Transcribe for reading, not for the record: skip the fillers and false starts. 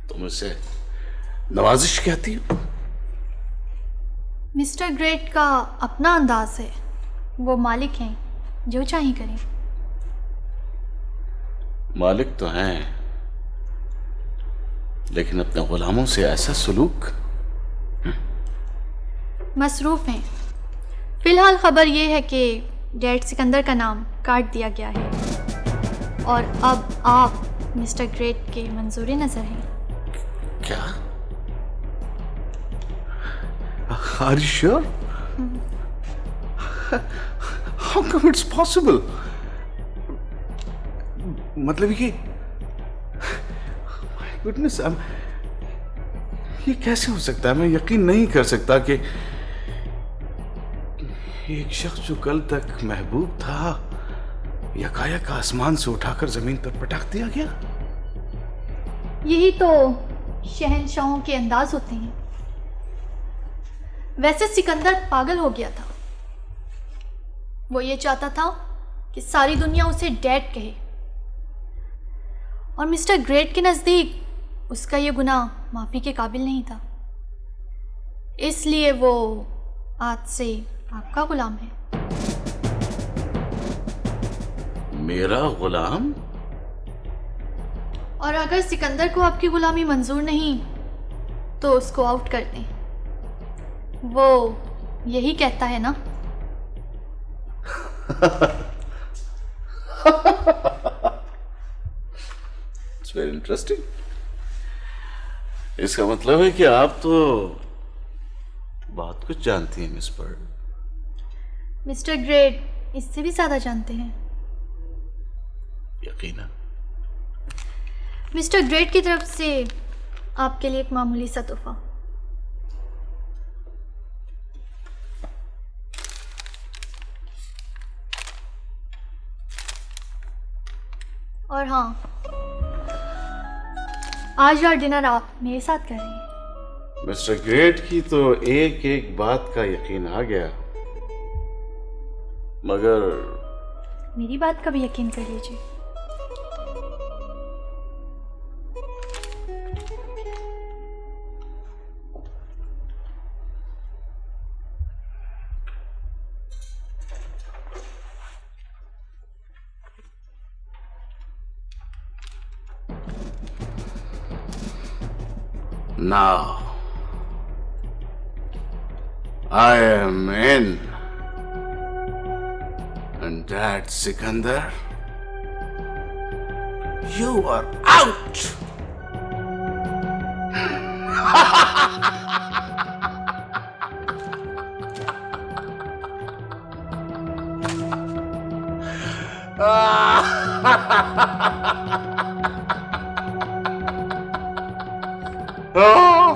तुम इसे नवाजिश कहती हो? मिस्टर ग्रेट का अपना अंदाज है, वो मालिक हैं, जो चाहे करें। मालिक तो हैं, लेकिन अपने गुलामों से ऐसा सलूक। मसरूफ हैं। फिलहाल खबर ये है कि डैड सिकंदर का नाम काट दिया गया है और अब आप मिस्टर ग्रेट के मंजूर नज़र हैं। क्या? Are you sure? How come it's possible? मतलब ये My goodness, ये कैसे हो सकता है? मैं यकीन नहीं कर सकता कि एक शख्स जो कल तक महबूब था यकायक आसमान से उठाकर जमीन पर पटक दिया गया। यही तो शहंशाहों के अंदाज होते हैं। वैसे सिकंदर पागल हो गया था। वो ये चाहता था कि सारी दुनिया उसे डैड कहे और मिस्टर ग्रेट के नज़दीक उसका ये गुनाह माफ़ी के काबिल नहीं था। इसलिए वो आज से आपका गुलाम है। मेरा गुलाम? और अगर सिकंदर को आपकी गुलामी मंजूर नहीं तो उसको आउट कर दें। वो यही कहता है ना? It's very interesting. इसका मतलब है कि आप तो बहुत कुछ जानती हैं मिस बर्ड। मिस्टर ग्रेट इससे भी ज़्यादा जानते हैं। यकीनन। मिस्टर ग्रेट की तरफ से आपके लिए एक मामूली सा तोहफा। और हाँ, आज का डिनर आप मेरे साथ कर रहे हैं। मिस्टर ग्रेट की तो एक एक बात का यकीन आ गया, मगर मेरी बात का भी यकीन कर लीजिए। now I am in, and Dad Sikandar, you are out. Oh!